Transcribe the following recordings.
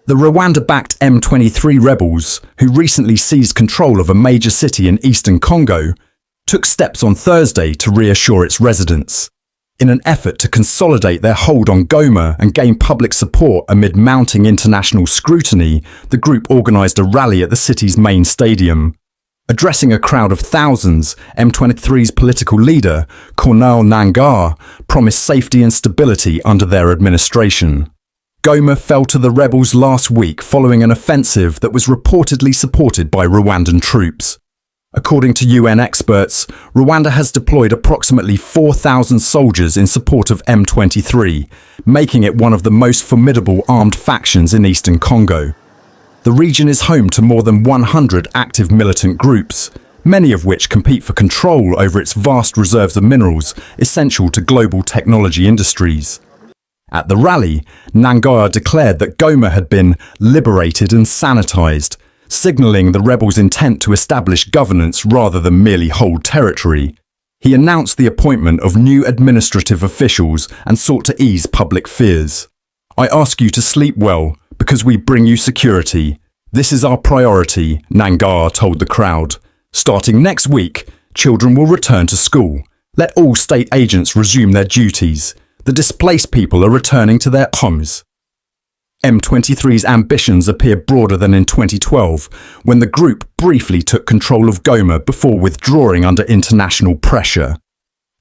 The Rwanda-backed M23 rebels, who recently seized control of a major city in eastern Congo, took steps on Thursday to reassure its residents. In an effort to consolidate their hold on Goma and gain public support amid mounting international scrutiny, the group organised a rally at the city's main stadium. Addressing a crowd of thousands, M23's political leader, Corneille Nangaa, promised safety and stability under their administration. Goma fell to the rebels last week following an offensive that was reportedly supported by Rwandan troops. According to UN experts, Rwanda has deployed approximately 4,000 soldiers in support of M23, making it one of the most formidable armed factions in eastern Congo. The region is home to more than 100 active militant groups, many of which compete for control over its vast reserves of minerals essential to global technology industries. At the rally, Nangaa declared that Goma had been liberated and sanitized, signaling the rebels' intent to establish governance rather than merely hold territory. He announced the appointment of new administrative officials and sought to ease public fears. "I ask you to sleep well, because we bring you security. This is our priority," Nangaa told the crowd. "Starting next week, children will return to school. Let all state agents resume their duties. The displaced people are returning to their homes." M23's ambitions appear broader than in 2012, when the group briefly took control of Goma before withdrawing under international pressure.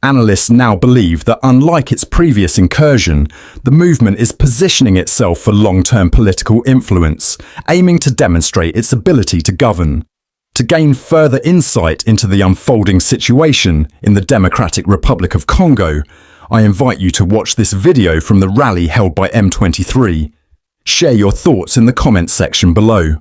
Analysts now believe that unlike its previous incursion, the movement is positioning itself for long-term political influence, aiming to demonstrate its ability to govern. To gain further insight into the unfolding situation in the Democratic Republic of Congo, I invite you to watch this video from the rally held by M23. Share your thoughts in the comments section below.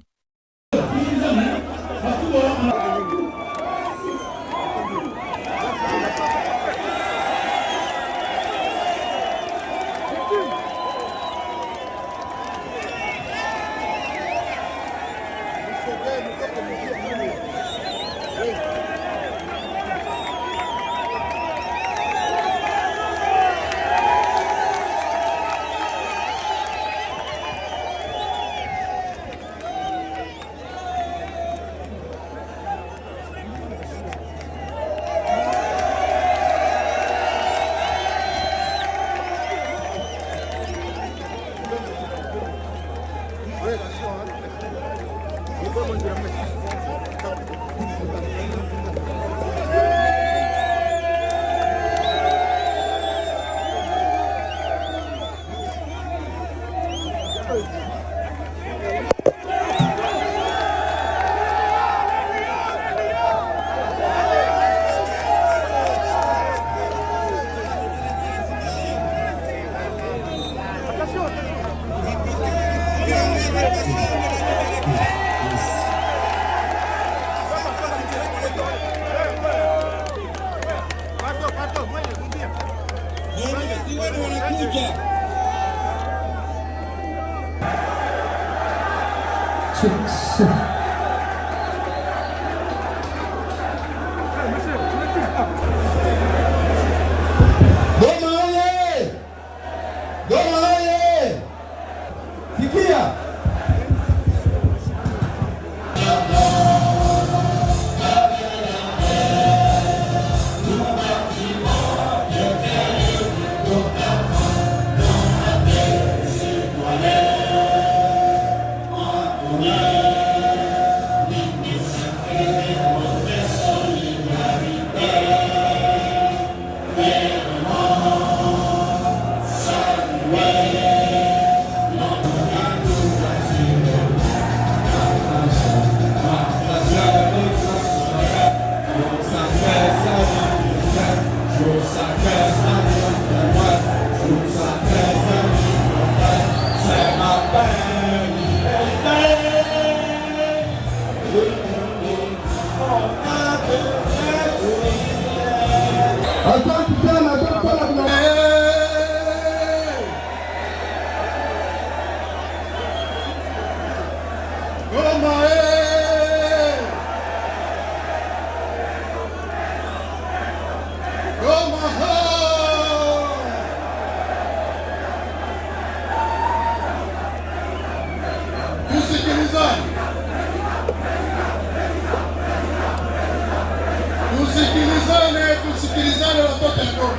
yote ya Goma.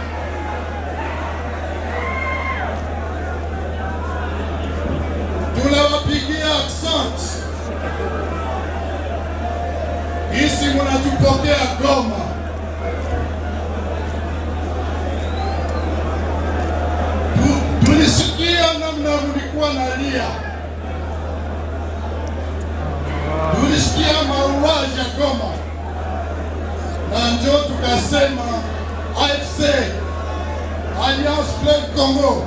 Tunawapigia asante isi munatupokea Goma. Tulisikia namna mulikuwa nalia, tulisikia mauaji ya Goma, na njo tukasema AFC, Alliance Fleuve Congo,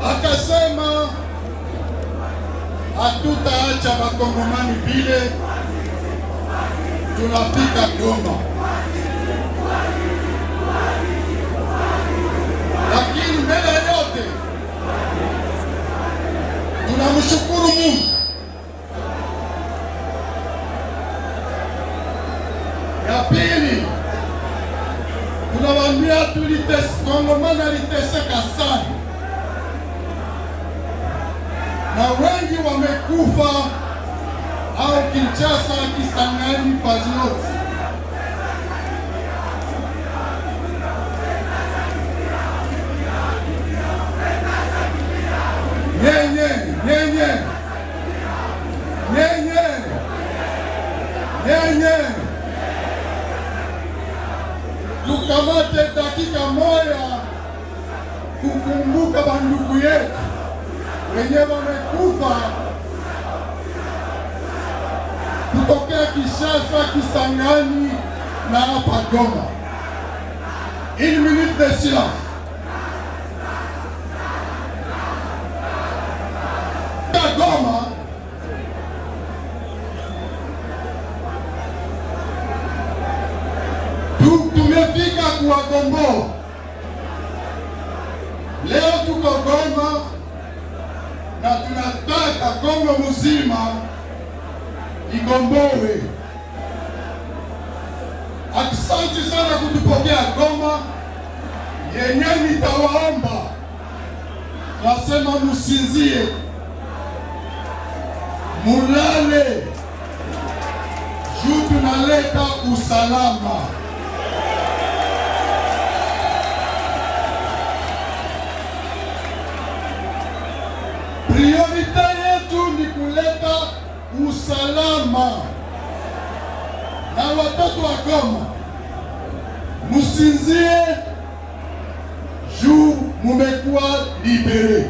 akasema hatutaacha Wakongomani vile, tunafika Goma. Lakini mbele yote tunamshukuru Mungu. Ya pili, tunawaambia Kongomani aliteseka sana, na wengi wamekufa au Kinshasa, Kisangani, Pazioti. Nyenye tukamate dakika moja kukumbuka bandugu yetu wenye wamekufa kutokea Kinshasa, Kisangani na hapa Goma. Une minute de silence. Goma tumefika kuwagomboa. Leo tuko Goma na tunataka Kongo mzima igombowe. Asante sana kutupokea Goma. Yenye nitawaomba, nasema musinzie, mulale, juu tunaleta usalama. Priorite yetu ni kuleta usalama, na watoto wa Goma musinzie, juu mumekuwa libere.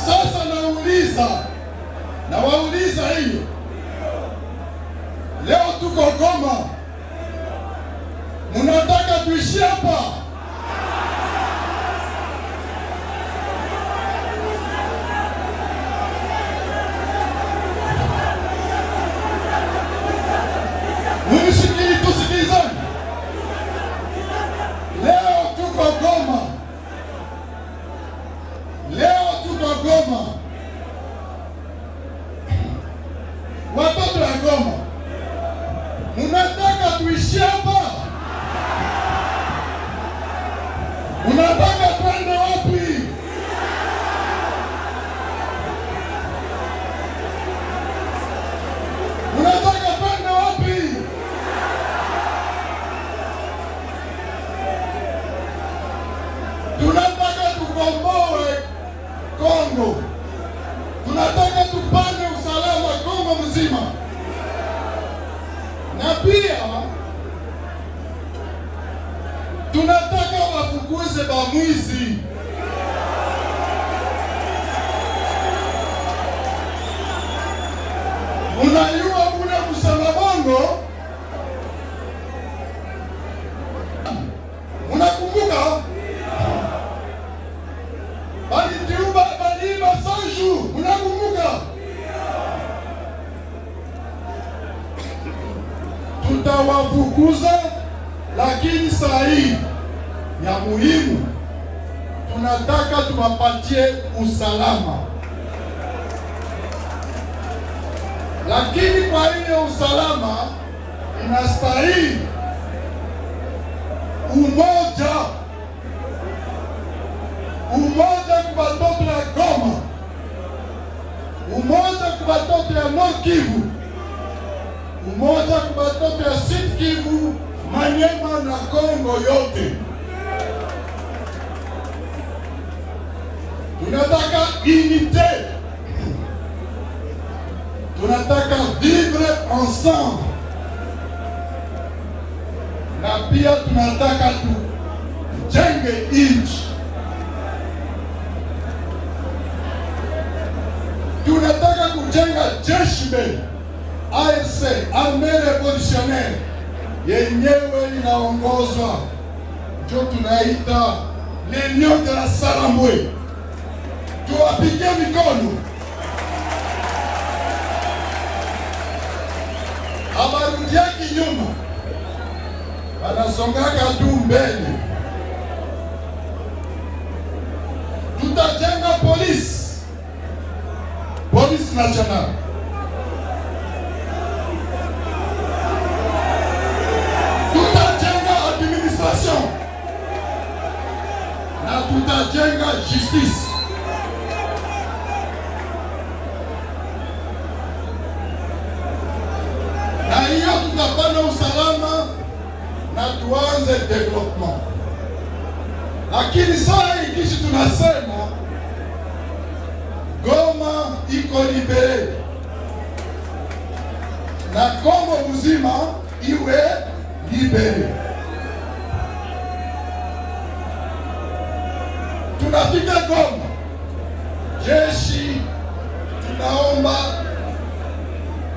Sasa nawauliza hiyo, leo tuko Goma, munataka tuishi hapa? Munishikili tusikilizane. Leo tuko Goma, watoto wa Goma, munataka tuishi hapa? Munataka twende wapi? Munataka twende wapi? Tunataka tukomboe Kongo, tunataka tupande usalama Kongo mzima, na pia tunataka wafukuze bamwizi. Unayua mune kusema bongo, unakumbuka balitiuba baliba sanju, unakumbuka? Tutawafukuza, lakini saa hii ya muhimu tunataka tuwapatie usalama. Lakini kwa hiyo usalama inastahili umoja kwa watoto ya Goma, umoja kwa watoto ya Nord Kivu, umoja kwa watoto ya Sud Kivu, Maniema na Kongo yote. Tunataka unité. Tunataka vivre ensemble. Na pia tunataka tujenge nchi. Tunataka kujenga jeshi letu, AFC, Armée Révolutionnaire, yenyewe inaongozwa ndio tunaita l'Union de la Salambwe. Tuwapigie mikono. Habarudiaki nyuma, wanasongaka tu mbele. Tutajenga police nationale. Tutajenga administration na tutajenga justice. Na hiyo tutapanda usalama na tuanze development. Lakini saa ikishi tunasema Goma iko libere na Kongo mzima iwe libere. Tunafika Goma, jeshi tunaomba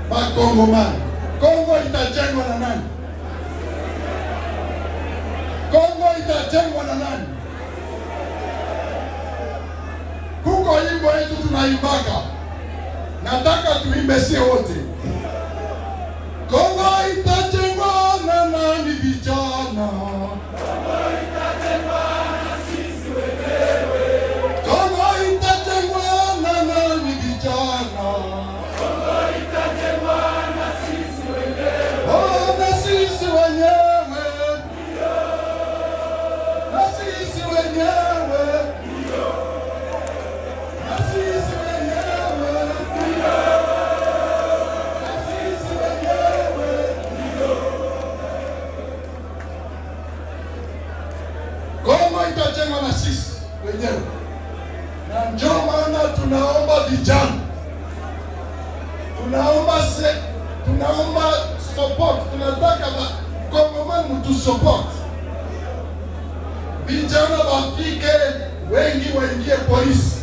Wakongomani. Kongo itajengwa na nani? Kongo itajengwa na nani? Kuko nyimbo yetu tunaimbaka, nataka tuimbe sie wote. Kongo itajengwa na nani vijana? Kongo itajengwa na sisi wenyewe. Kongo itajengwa na nani vijana? Kongo itajengwa na sisi wenyewe. Oh, na sisi wenyewe. Na sisi wenyewe. Itajengwa na sisi wenyewe, na ndio maana tunaomba vijana, tunaomba support. Tunataka Wakongomani mtu support vijana wafike wengi, waingie polisi.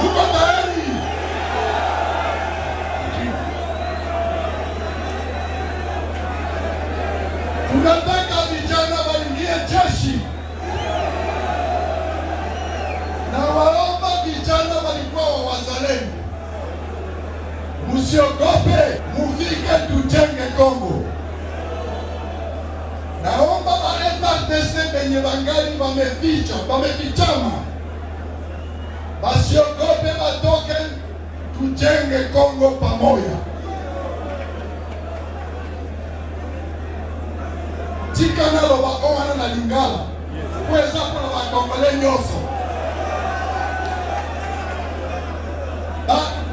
Tuko tayari? Tunataka vijana waingie jeshi, na waomba vijana walikuwa wazalendo, musiogope, mufike tujenge Kongo. Naomba wa FARDC benye bangali wamefichama, basiogope, batoke tujenge Kongo pamoja. Tika nalo baona na Lingala kweza kuna bakongole nyoso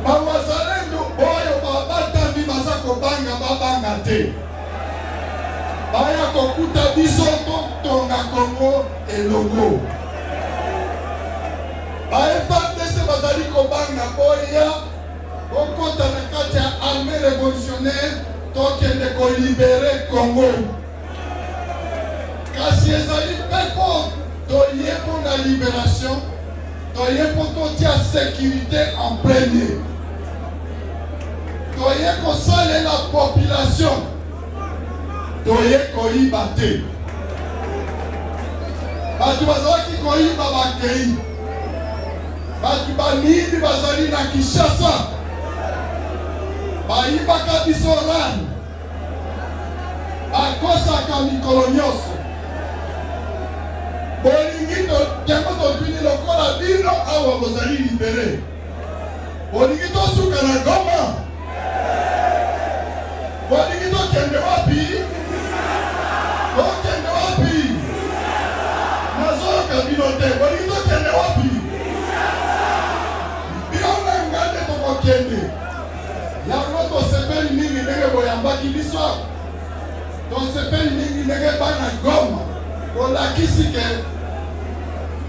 bawazalendo oyo babatambi baza kobanga babanga te, baya kokuta biso tonga Kongo elongo. FARDC bazali kobanga boya okota na kati ya Armée Révolutionnaire tokende kolibere Kongo. Kasi ezali pepo toye pour la libération, toye pour totia sécurité en premier, toye kosale la population, toye koyiba te. Batu bazalaki koyiba bakei, batu banini bazali na Kinshasa bayibaka biso rani, bakosaka mikolo nyonso. Bolingi yango totuni lokola bino awa bozali libere. Bolingi tosuka na Goma. Bolingi tokende wapi? Tokende wapi? Nazoka bino te. Bolingi tokende wapi? Bino na ngande tokokende. Yango tosepeli mingi ndenge bana Goma olakisi ke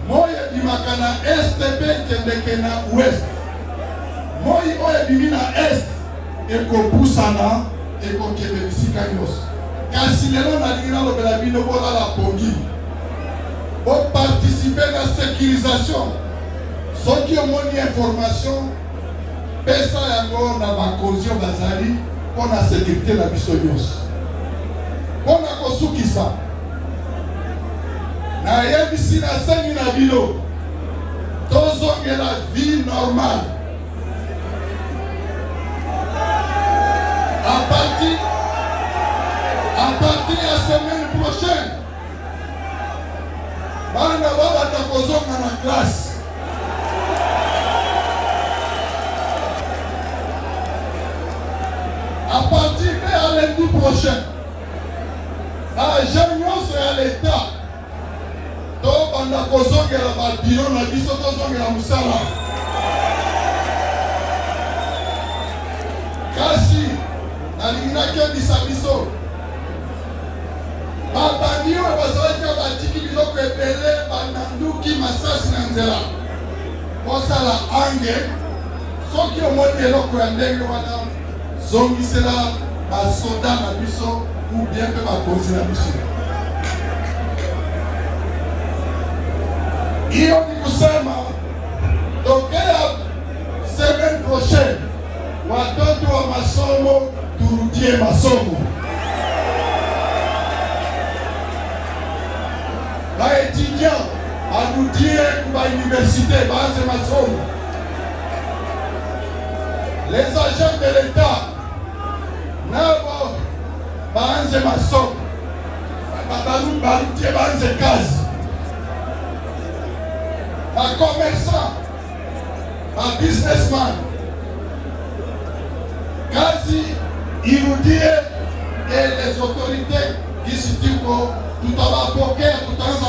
moye bimaka na este mpe ekendeke na ouest. Moi oyo ebimi na est ekopusana ekokende bisika nyonso. Kasi lelo nalingi nalobela bino bolala pongi, boparticipe na sécurisation. Soki omoni information pesa yango na bakonzi oyo bazali mpo na sécurité na biso nyonso. Mpo na kosukisa nayebisi nasengi na bino tozongela vie normale à partir ya semaine prochaine. Bana babata kozonga na classe. À partir de lundi prochain, agent nyonso ya l'État tobanda kozongela babiro na biso, tozongela mosala. Kasi nalingi nakebisa biso babandi oyo bazalaki batiki biloko ebele bananduki masasi na nzela kosala ange. Soki omoni eloko ya ndenge wana zongisela basoda na biso ou bien mpe bakonzi na biso. Hiyo ni kusema tokea semaine prochaine watoto wa masomo turudie masomo. Baetudiant barudie kuba université baanze masomo. Les agents de l'État nabo baanze masomo. Barudie baanze kazi. Commerçants, businessman, kazi irudie, et les autorités qui se disent que tout à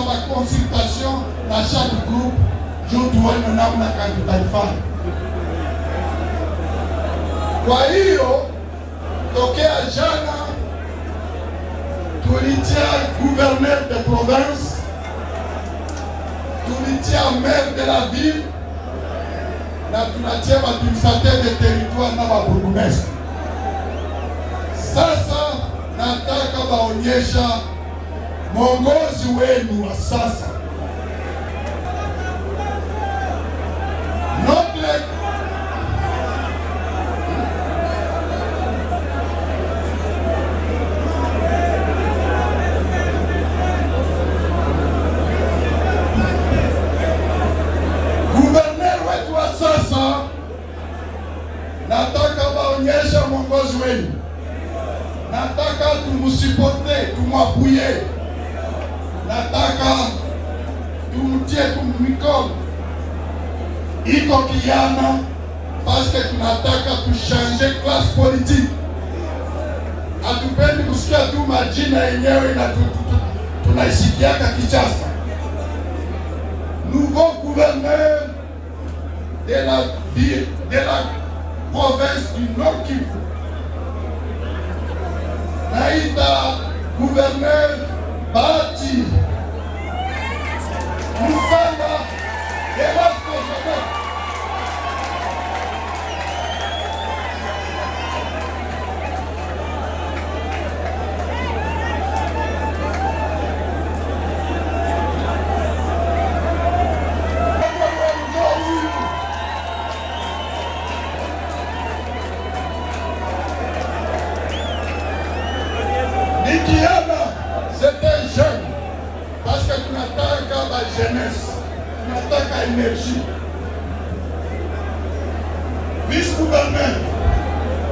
ma consultation dans chaque groupe, je dois nous amener à taifa. Kwa hiyo tokea jana tulitia gouverneur de province, tulitia maire de la ville na tunatia administrateur de territoire na baburgumestre. Sasa nataka baonyesha mwongozi wenu wa sasa. Nataka baonyesha mwongozi wenu. Nataka tumusipote, tumwapuye. Nataka tumtie tumikono. Iko kijana parce que tunataka tushanje classe politique. Hatupendi kusikia tu majina yenyewe na tunaisikiaka Kinshasa. Nouveau gouverneur de la ville, de la province du Nord Kivu. Naïda, gouverneur Bati, Mufanda, Erasto Jabot. C'était jeune, parce que tu n'attends qu'à la jeunesse, tu n'attends qu'à l'énergie. Vice-gouverneur,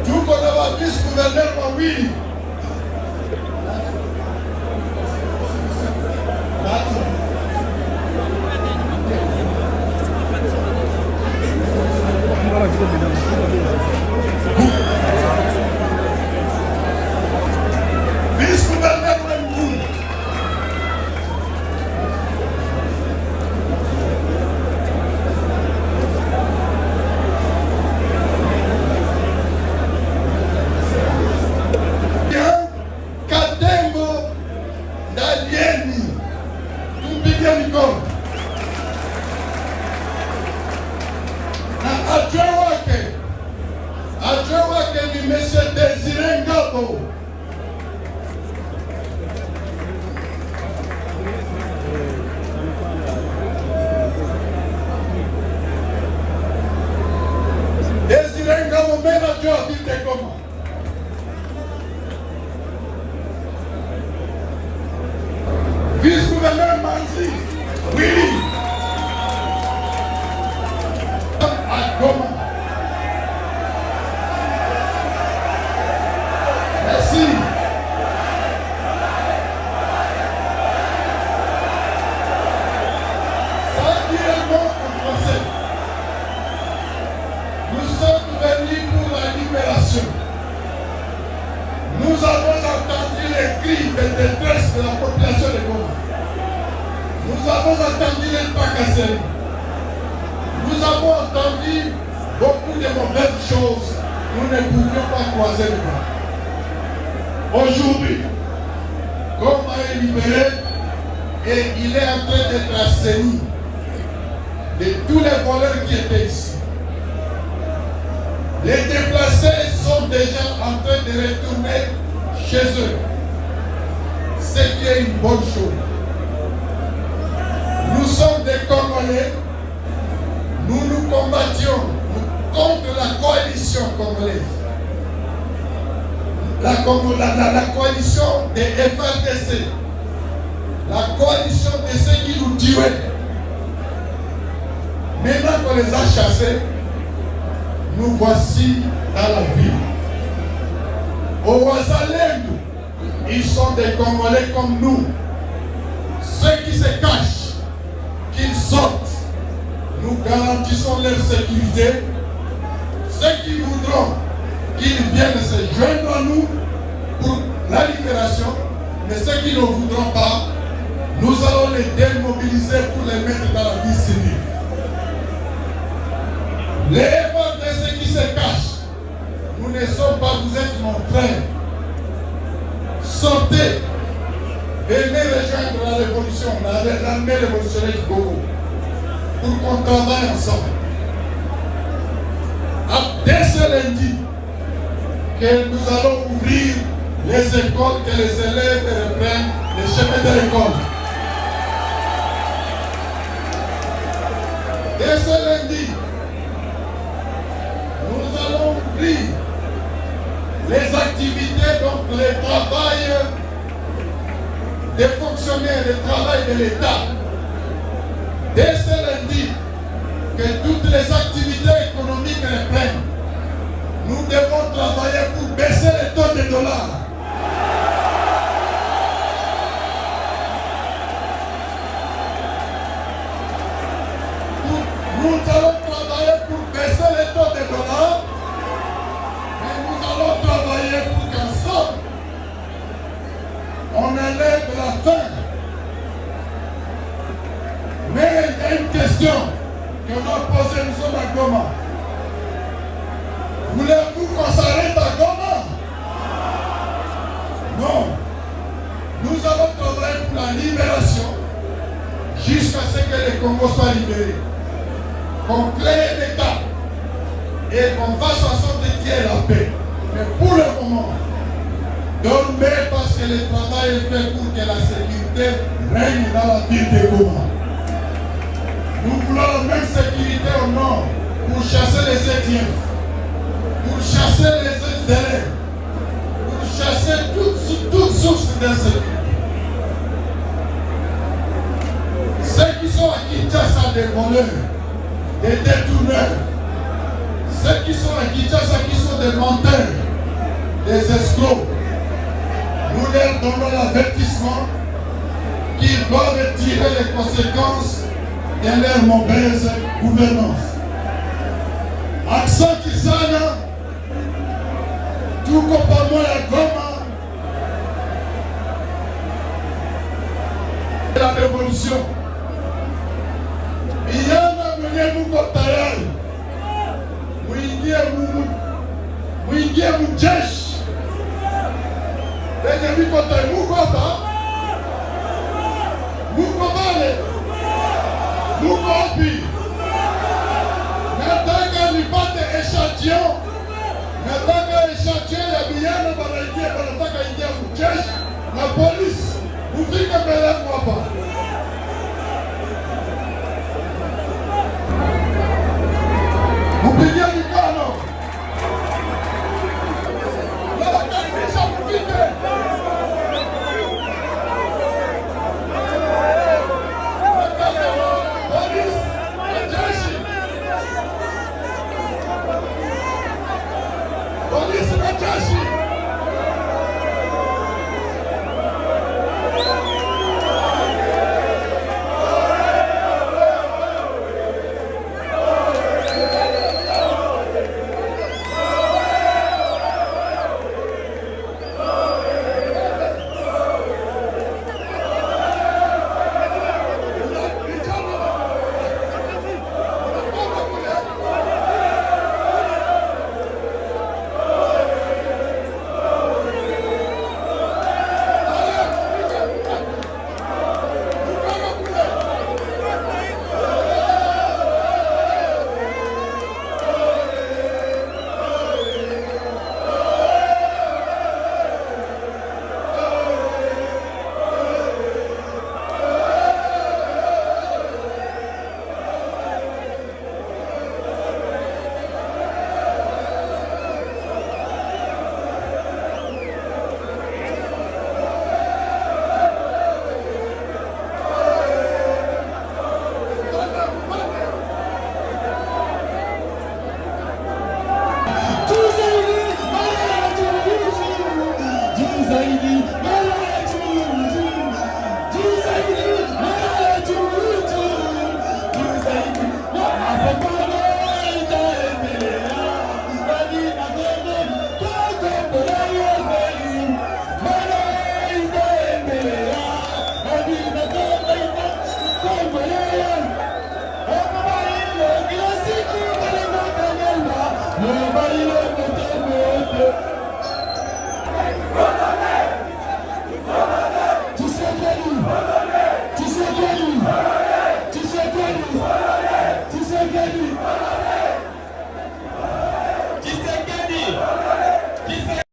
tu connais vice-gouverneur, oui. Vice-gouverneur, Tupigie mikono. Na adjoint wake ni Monsieur Désiré Ngabo. Désiré Ngabo mena adjoint ville de Goma. Vice-gouverneur Manzi, Willy, à Goma. Merci. Ça dit un mot en français. Nous sommes venus pour la libération. Nous avons entendu les cris de détresse de la population de Goma. Nous avons entendu les tracasseries. Nous avons entendu beaucoup de mauvaises choses. Nous ne pouvions pas croiser les bras. Aujourd'hui, Goma est libéré et il est en train d'être assaini de tous les voleurs qui étaient ici. Les déplacés sont déjà en train de retourner chez eux, ce qui est une bonne chose. Nous sommes des Congolais, nous nous combattions contre la coalition congolaise. La coalition des FARDC, la coalition de ceux qui nous tuaient. Maintenant qu'on les a chassés, nous voici dans la ville. Au Wazalendo, ils sont des Congolais comme nous. Ceux qui se cachent, qu'ils sortent, nous garantissons leur sécurité. Ceux qui voudront qu'ils viennent se joindre à nous pour la libération, mais ceux qui ne voudront pas, nous allons les démobiliser pour les mettre dans la vie civile. Les efforts de ceux qui se cachent, nous ne sommes pas, vous êtes mon frère. Sortez, venez rejoindre la révolution, l'armée révolutionnaire du Congo, pour qu'on travaille ensemble. Dès ce lundi, que nous allons ouvrir les écoles, que les élèves reprennent les chemins de l'école. Dès ce lundi, nous allons ouvrir les activités, donc le travail des fonctionnaires, le travail de l'État. Dès ce lundi, que toutes les activités économiques reprennent. Nous devons travailler pour baisser les taux de dollars. Nous allons travailler pour baisser les taux de dollars, mais nous allons travailler pour qu'ensemble, on enlève la faim. Mais il y a une question qu'on a posée, nous sommes à Goma. Voulez-vous qu'on s'arrête à Goma? Non. Nous allons travailler pour la libération jusqu'à ce que le Congo soit libéré. Qu'on crée l'État et qu'on fasse en sorte qu'il y ait la paix. Mais pour le moment, dormez parce que le travail est fait pour que la sécurité règne dans la ville de Goma. Nous voulons la même sécurité au nord pour chasser les Étiens, pour chasser les élèves, pour chasser toute source d'insécurité. Ceux qui sont à Kinshasa, des voleurs, des détourneurs, ceux qui sont à Kinshasa, qui sont des menteurs, des escrocs, nous leur donnons l'avertissement qu'ils doivent tirer les conséquences de leur mauvaise gouvernance. Accent Kisana, tout comme à Goma, la révolution. Il y a un Mungo tayari, muingie mjeshi lenye viko tayari, muko pale Bela